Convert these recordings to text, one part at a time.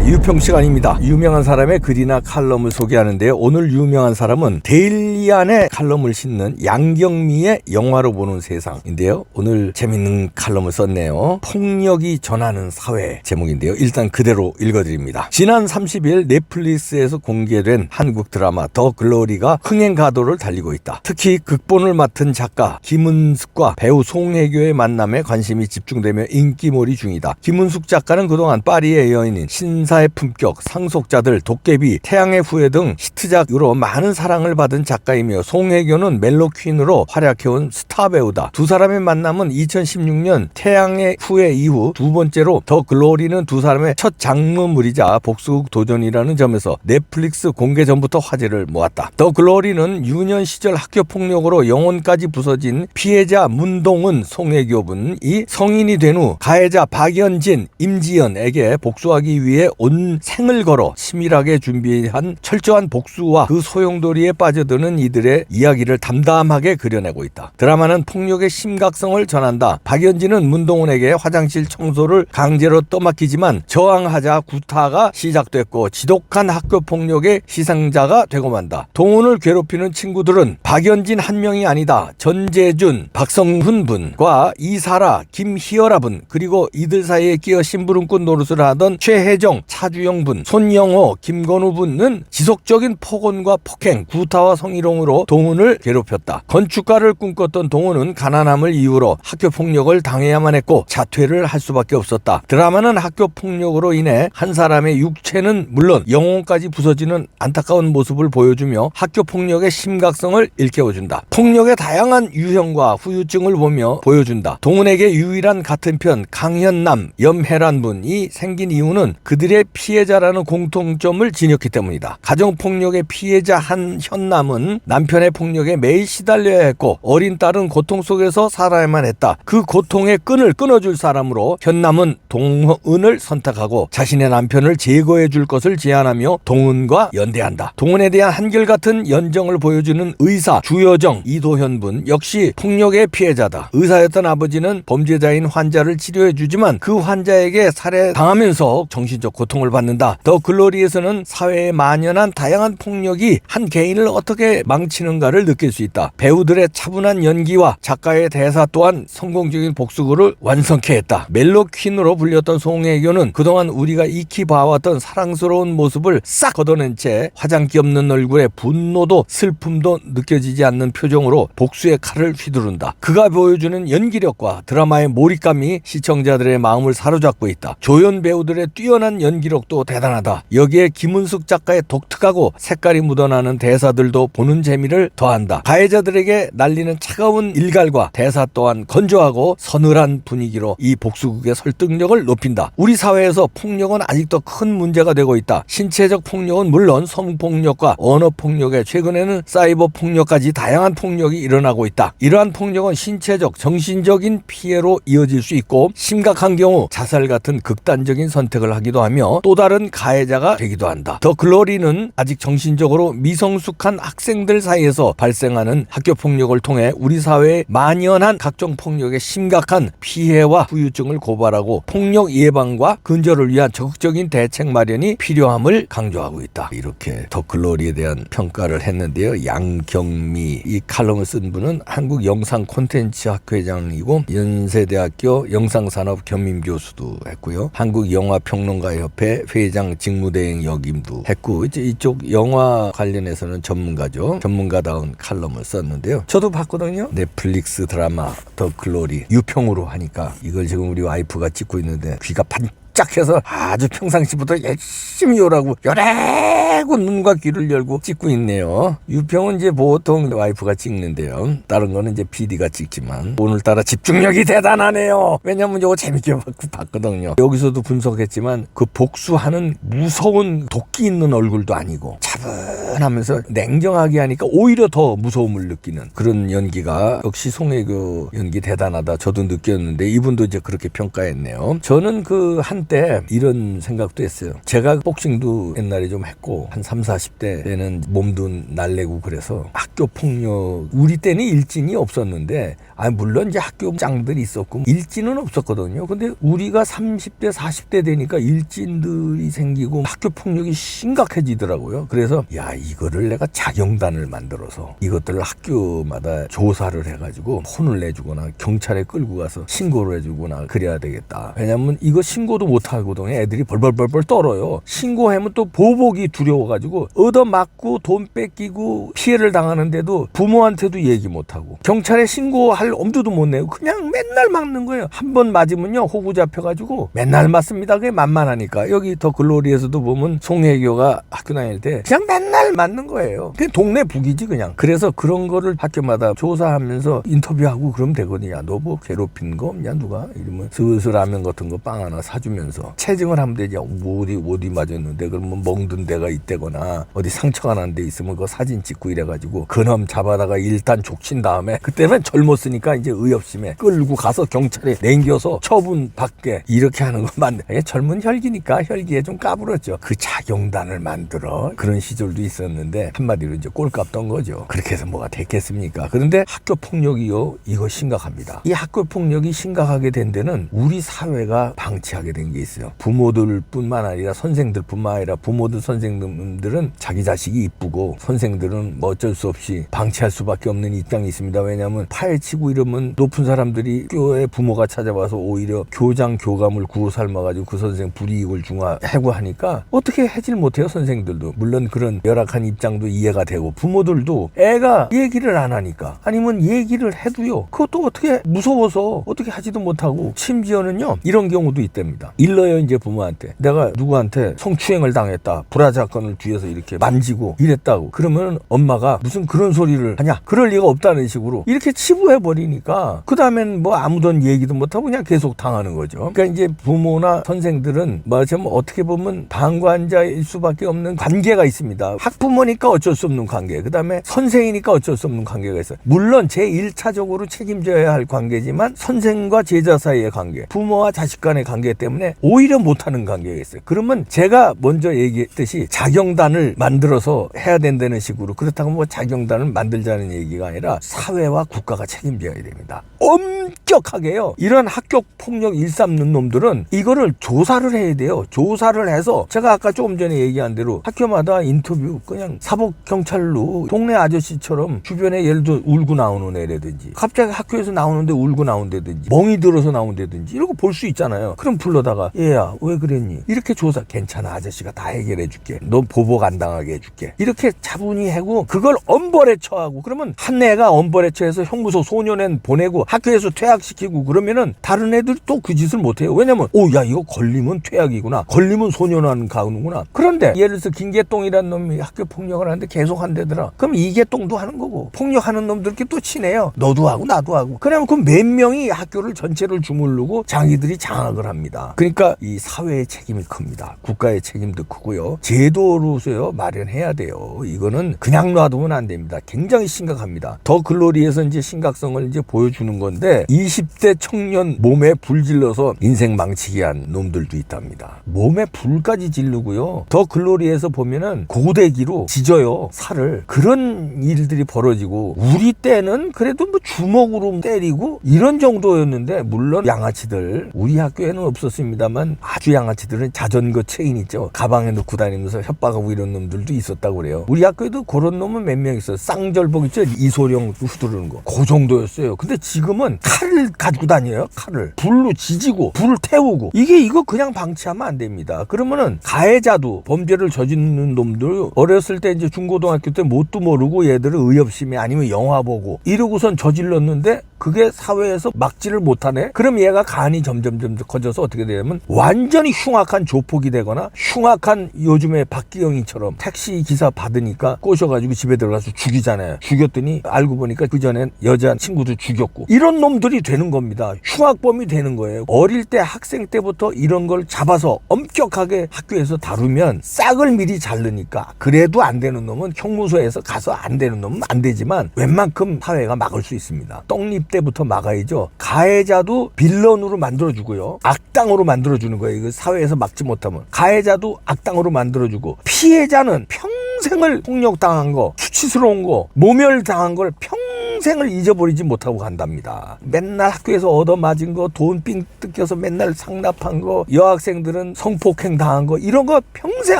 유평 시간입니다. 유명한 사람의 글이나 칼럼을 소개하는데요. 오늘 유명한 사람은 데일리안에 칼럼을 싣는 양경미의 영화로 보는 세상인데요. 오늘 재밌는 칼럼을 썼네요. 폭력이 전하는 사회 제목인데요. 일단 그대로 읽어드립니다. 지난 30일 넷플릭스에서 공개된 한국 드라마 더 글로리가 흥행 가도를 달리고 있다. 특히 극본을 맡은 작가 김은숙과 배우 송혜교의 만남에 관심이 집중되며 인기몰이 중이다. 김은숙 작가는 그동안 파리의 여인인 신사의 품격, 상속자들, 도깨비, 태양의 후예 등 히트작으로 많은 사랑을 받은 작가이며 송혜교는 멜로 퀸으로 활약해온 스타 배우다. 두 사람의 만남은 2016년 태양의 후예 이후 두 번째로 더 글로리는 두 사람의 첫 장르물이자 복수극 도전이라는 점에서 넷플릭스 공개 전부터 화제를 모았다. 더 글로리는 유년 시절 학교 폭력으로 영혼까지 부서진 피해자 문동은 송혜교분이 성인이 된 후 가해자 박연진, 임지연에게 복수하기 위해 온 생을 걸어 치밀하게 준비한 철저한 복수와 그 소용돌이에 빠져드는 이들의 이야기를 담담하게 그려내고 있다. 드라마는 폭력의 심각성을 전한다. 박연진은 문동은에게 화장실 청소를 강제로 떠맡기지만 저항하자 구타가 시작됐고 지독한 학교 폭력의 희생자가 되고 만다. 동훈을 괴롭히는 친구들은 박연진 한 명이 아니다. 전재준, 박성훈 분과 이사라, 김희열아 분, 그리고 이들 사이에 끼어 심부름꾼 노릇을 하던 최혜정, 차주영 분, 손영호, 김건우 분은 지속적인 폭언과 폭행, 구타와 성희롱으로 동훈을 괴롭혔다. 건축가를 꿈꿨던 동훈은 가난함을 이유로 학교 폭력을 당해야만 했고 자퇴를 할 수밖에 없었다. 드라마는 학교 폭력으로 인해 한 사람의 육체는 물론 영혼까지 부서지는 안타까운 모습을 보여주며 학교 폭력의 심각성을 일깨워준다. 폭력의 다양한 유형과 후유증을 보여준다. 동훈에게 유일한 같은 편 강현남, 염혜란 분이 생긴 이유는 그들의 피해자라는 공통점을 지녔기 때문이다. 가정폭력의 피해자 현남은 남편의 폭력에 매일 시달려야 했고 어린 딸은 고통 속에서 살아야만 했다. 그 고통의 끈을 끊어줄 사람으로 현남은 동훈을 선택하고 자신의 남편을 제거해 줄 것을 제안하며 동훈과 연대한다. 동훈에 대한 한결같은 연정을 보여주는 의사 주여정, 이도현 분 역시 폭력의 피해자다. 의사였던 아버지는 범죄자인 환자를 치료해 주지만 그 환자에게 살해당하면서 정신적 고통을 받는다. 더 글로리에서는 사회에 만연한 다양한 폭력이 한 개인을 어떻게 망치는가를 느낄 수 있다. 배우들의 차분한 연기와 작가의 대사 또한 성공적인 복수극을 완성케 했다. 멜로 퀸으로 불렸던 송혜교는 그동안 우리가 익히 봐왔던 사랑스러운 모습을 싹 걷어낸 채 화장기 없는 얼굴에 분노도 슬픔도 느껴지지 않는 표정으로 복수의 칼을 휘두른다. 그가 보여주는 연기력과 드라마의 몰입감이 시청자들의 마음을 사로잡고 있다. 조연 배우들의 뛰어난 연기력도 대단하다. 여기에 김은숙 작가의 독특하고 색깔이 묻어나는 대사들도 보는 재미를 더한다. 가해자들에게 날리는 차가운 일갈과 대사 또한 건조하고 서늘한 분위기로 이 복수극의 설득력을 높인다. 우리 사회에서 폭력은 아직도 큰 문제가 되고 있다. 신체적 폭력은 물론 성폭력과 언어폭력에 최근에는 사이버 폭력까지 다양한 폭력이 일어나고 있다. 이러한 폭력은 신체적, 정신적인 피해로 이어질 수 있고 심각한 경우 자살 같은 극단적인 선택을 하기도 하며 또 다른 가해자가 되기도 한다. 더 글로리는 아직 정신적으로 미성숙한 학생들 사이에서 발생하는 학교 폭력을 통해 우리 사회에 만연한 각종 폭력의 심각한 피해와 후유증을 고발하고 폭력 예방과 근절을 위한 적극적인 대책 마련이 필요함을 강조하고 있다. 이렇게 더 글로리에 대한 평가를 했는데요. 양경미 이 칼럼을 쓴 분은 한국 영상 콘텐츠 학회장이고 연세대학교 영상산업 겸임교수도 했고요. 한국영화평론가협회 회장 직무대행 역임도 했고 이제 이쪽 영화 관련해서는 전문가죠. 전문가다운 칼럼을 썼는데요. 저도 봤거든요. 넷플릭스 드라마 더 글로리 유평으로 하니까 이걸 지금 우리 와이프가 찍고 있는데 귀가 반짝해서 아주 평상시부터 열심히 요라고 열애고 눈과 귀를 열고 찍고 있네요. 유평은 이제 보통 와이프가 찍는데요. 다른 거는 이제 PD가 찍지만 오늘따라 집중력이 대단하네요. 왜냐면 이거 재밌게 봤거든요. 여기서도 분석했지만 그 복수하는 무서운 도끼 있는 얼굴도 아니고 차분하면서 냉정하게 하니까 오히려 더 무서움을 느끼는 그런 연기가 역시 송혜교 연기 대단하다 저도 느꼈는데 이분도 이제 그렇게 평가했네요. 저는 그 한때 이런 생각도 했어요. 제가 복싱도 옛날에 좀 했고 한 3, 40대 때는 몸도 날래고 그래서 학교 폭력, 우리 때는 일진이 없었는데, 물론 이제 학교 짱들이 있었고 일진은 없었거든요. 근데 우리가 30대, 40대 되니까 일진들이 생기고 학교 폭력이 심각해지더라고요. 그래서 이거를 내가 자경단을 만들어서 이것들을 학교마다 조사를 해가지고 혼을 내주거나 경찰에 끌고 가서 신고를 해주거나 그래야 되겠다. 왜냐면 이거 신고도 못하거든요. 애들이 벌벌벌벌 떨어요. 신고하면 또 보복이 두려워가지고 얻어맞고 돈 뺏기고 피해를 당하는데도 부모한테도 얘기 못하고 경찰에 신고할 엄두도 못 내고 그냥 맨날 맞는 거예요. 한 번 맞으면요 호구 잡혀가지고 맨날 맞습니다. 그게 만만하니까. 여기 더 글로리에서도 보면 송혜교가 학교 다닐 때 그냥 맨날 맞는 거예요. 그게 동네 북이지 그냥. 그래서 그런 거를 학교마다 조사하면서 인터뷰하고 그러면 되거든요. 너 뭐 괴롭힌 거 없냐 누가? 이러면 슬슬 라면 같은 거 빵 하나 사주면서 체증을 하면 되지. 어디 맞았는데 그러면 멍든 데가 있다거나 어디 상처가 난 데 있으면 그거 사진 찍고 이래가지고 그놈 잡아다가 일단 족친 다음에 그때는 젊었으니까 이제 의협심에 끌고 가서 경찰에 냉겨서 처분 받게 이렇게 하는 거 맞네. 젊은 혈기니까 혈기에 좀 까불었죠. 그 자경단을 만들어 그런 시절도 있었는데 한마디로 이제 꼴값던 거죠. 그렇게 해서 뭐가 됐겠습니까? 그런데 학교 폭력이요 이거 심각합니다. 이 학교 폭력이 심각하게 된 데는 우리 사회가 방치하게 된 게 있어요. 부모들뿐만 아니라 선생들뿐만 아니라 부모들 선생님들은 자기 자식이 이쁘고 선생들은 뭐 어쩔 수 없이 방치할 수밖에 없는 입장이 있습니다. 왜냐하면 파헤치고 이러면 높은 사람들이 학교에 부모가 찾아와서 오히려 교장 교감을 구워 삶아가지고 그 선생 불이익을 중화하고 하니까 어떻게 하질 못해요. 선생들도 물론 그런 열악한 입장도 이해가 되고 부모들도 애가 얘기를 안 하니까 아니면 얘기를 해도요 그것도 어떻게 무서워서 어떻게 하지도 못하고 심지어는요 이런 경우도 있답니다. 일러요 이제 부모한테 내가 누구한테 성추행을 당했다 불화사건을 뒤에서 이렇게 만지고 이랬다고 그러면 엄마가 무슨 그런 소리를 하냐 그럴 리가 없다는 식으로 이렇게 치부해버리니까 그 다음엔 뭐 아무런 얘기도 못하고 그냥 계속 당하는 거죠. 그러니까 이제 부모나 선생들은 말하자면 어떻게 보면 방관자일 수밖에 없는 관계가 있습니다. 학부모니까 어쩔 수 없는 관계, 그 다음에 선생이니까 어쩔 수 없는 관계가 있어요. 물론 제1차적으로 책임져야 할 관계지만 선생과 제자 사이의 관계, 부모와 자식 간의 관계 때문에 오히려 못하는 관계가 있어요. 그러면 제가 먼저 얘기했듯이 자경단을 만들어서 해야 된다는 식으로 그렇다고 뭐 자경단을 만들자는 얘기가 아니라 사회와 국가가 책임져야 됩니다. 엄격하게요. 이런 학교 폭력 일삼는 놈들은 이거를 조사를 해야 돼요. 조사를 해서 제가 아까 조금 전에 얘기한 대로 학교마다 인터뷰 그냥 사법경찰로 동네 아저씨처럼 주변에 예를 들어 울고 나오는 애라든지 갑자기 학교에서 나오는데 울고 나온다든지 멍이 들어서 나온다든지 이런 거 볼 수 있잖아요. 그럼 불러다가 얘야 왜 그랬니? 이렇게 조사 괜찮아 아저씨가 다 해결해 줄게. 너 보복 안 당하게 해줄게. 이렇게 차분히 하고 그걸 엄벌에 처하고 그러면 한 애가 엄벌에 처해서 형무소 소년원 보내고 학교에서 퇴학시키고 그러면은 다른 애들이 또 그 짓을 못해요. 왜냐면 야 이거 걸리면 퇴학이구나. 걸리면 소년원 가는구나. 그런데 예를 들어서 김계똥이라는 놈이 학교 폭력을 하는데 계속 한대더라. 그럼 이계똥도 하는 거고 폭력하는 놈들끼리 또 친해요. 너도 하고 나도 하고. 그러면 그 몇 명이 학교를 전체를 주물르고 자기들이 장악을 합니다. 그러니까 이 사회의 책임이 큽니다. 국가의 책임도 크고요. 제도로서요 마련해야 돼요. 이거는 그냥 놔두면 안 됩니다. 굉장히 심각합니다. 더 글로리에서 이제 심각성을 이제 보여주는 건데 20대 청년 몸에 불 질러서 인생 망치게 한 놈들도 있답니다. 몸에 불까지 지르고요. 더 글로리에서 보면은 고데기로 지져요. 살을. 그런 일들이 벌어지고 우리 때는 그래도 뭐 주먹으로 때리고 이런 정도였는데 물론 양아치들 우리 학교에는 없었습니다만 아주 양아치들은 자전거 체인 있죠. 가방에 넣고 다니면서 협박하고 이런 놈들도 있었다고 그래요. 우리 학교에도 그런 놈은 몇 명 있어요. 쌍절복 있죠. 이소룡 후두르는 거. 그 정도였어요. 근데 지금은 칼을 가지고 다녀요. 칼을. 불로 지지고 불을 태우고 이거 그냥 방치하면 안 됩니다. 그러면은 가해자도 범죄를 저지르는 놈들 어렸을 때 이제 중고등학교 때 뭣도 모르고 얘들은 의협심에 아니면 영화 보고 이러고선 저질렀는데 그게 사회에서 막지를 못하네. 그럼 얘가 간이 점점 커져서 어떻게 되냐면 완전히 흉악한 조폭이 되거나 흉악한 요즘에 박기영이처럼 택시 기사 받으니까 꼬셔가지고 집에 들어가서 죽이잖아요. 죽였더니 알고 보니까 그 전엔 여자 친구도 죽였고 이런 놈들이 되는 겁니다. 흉악범이 되는 거예요. 어릴 때 학생 때부터 이런 걸 잡아서 엄격하게 학교에서 다루면 싹을 미리 자르니까 그래도 안 되는 놈은 형무소에서 가서 안 되는 놈은 안 되지만 웬만큼 사회가 막을 수 있습니다. 떡잎 때부터 막아야죠. 가해자도 빌런으로 만들어주고요. 악당으로 만들어주는 거예요. 이거 사회에서 막지 못하면. 가해자도 악당으로 만들어주고 피해자는 평생을 폭력당한 거, 수치스러운 거, 모멸당한 걸 평생을 잊어버리지 못하고 간답니다. 맨날 학교에서 얻어맞은 거, 돈 삥 뜯겨서 맨날 상납한 거, 여학생들은 성폭행 당한 거, 이런 거 평생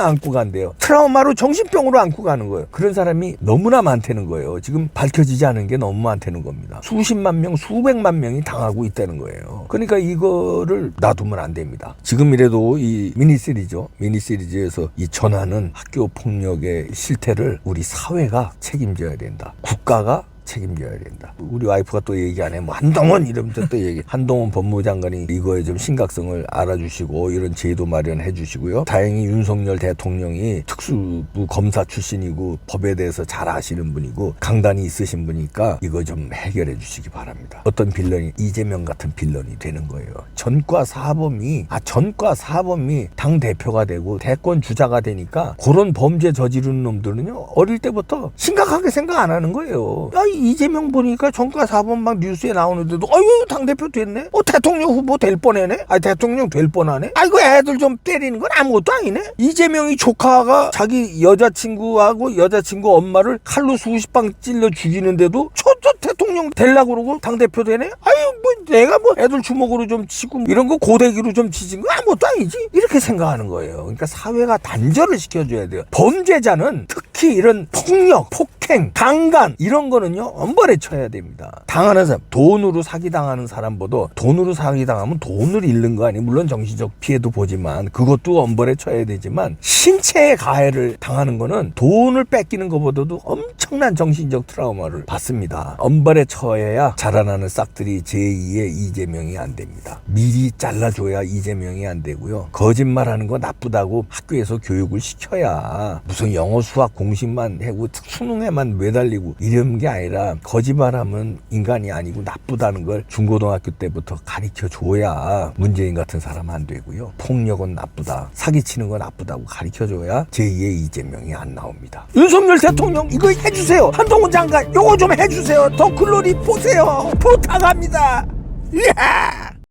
안고 간대요. 트라우마로 정신병으로 안고 가는 거예요. 그런 사람이 너무나 많다는 거예요. 지금 밝혀지지 않은 게 너무 많다는 겁니다. 수십만 명, 수백만 명이 당하고 있다는 거예요. 그러니까 이거를 놔두면 안 됩니다. 지금이라도 이 미니시리즈에서 이 전하는 학교 폭력의 실태를 우리 사회가 책임져야 된다. 국가가 책임져야 된다. 우리 와이프가 또 얘기 안 해. 뭐 한동훈 이러면서 또 얘기. 한동훈 법무장관이 이거에 좀 심각성을 알아주시고 이런 제도 마련해 주시고요. 다행히 윤석열 대통령이 특수부 검사 출신이고 법에 대해서 잘 아시는 분이고 강단이 있으신 분이니까 이거 좀 해결해 주시기 바랍니다. 어떤 빌런이 이재명 같은 빌런이 되는 거예요. 전과 사범이 당 대표가 되고 대권 주자가 되니까 그런 범죄 저지르는 놈들은요 어릴 때부터 심각하게 생각 안 하는 거예요. 야, 이재명 보니까 전과 사범 막 뉴스에 나오는데도 아유 당대표 됐네. 대통령 후보 될 뻔하네. 대통령 될 뻔하네. 이거 애들 좀 때리는 건 아무것도 아니네. 이재명이 조카가 자기 여자친구하고 여자친구 엄마를 칼로 수십 방 찔러 죽이는데도 저 대통령 되려고 그러고 당대표 되네. 뭐 내가 뭐 애들 주먹으로 좀 치고 이런 거 고데기로 좀 치진 거 아무것도 아니지. 이렇게 생각하는 거예요. 그러니까 사회가 단절을 시켜줘야 돼요. 범죄자는 특히 이런 폭력, 폭행, 강간 이런 거는요 엄벌에 쳐야 됩니다. 당하는 사람, 돈으로 사기당하는 사람보다 돈으로 사기당하면 돈을 잃는 거 아니에요. 물론 정신적 피해도 보지만 그것도 엄벌에 쳐야 되지만 신체에 가해를 당하는 거는 돈을 뺏기는 것보다도 엄청난 정신적 트라우마를 받습니다. 엄벌에 쳐야 자라나는 싹들이 제2의 이재명이 안 됩니다. 미리 잘라줘야 이재명이 안 되고요. 거짓말하는 거 나쁘다고 학교에서 교육을 시켜야 무슨 영어 수학 공식만 하고 수능에만 매달리고 이런 게 아니라 거짓말하면 인간이 아니고 나쁘다는 걸 중고등학교 때부터 가르쳐줘야 문재인 같은 사람 안 되고요. 폭력은 나쁘다, 사기치는 건 나쁘다고 가르쳐줘야 제2의 이재명이 안 나옵니다. 윤석열 대통령 이거 해주세요. 한동훈 장관 이거 좀 해주세요. 더 글로리 보세요. 부탁합니다. 이야!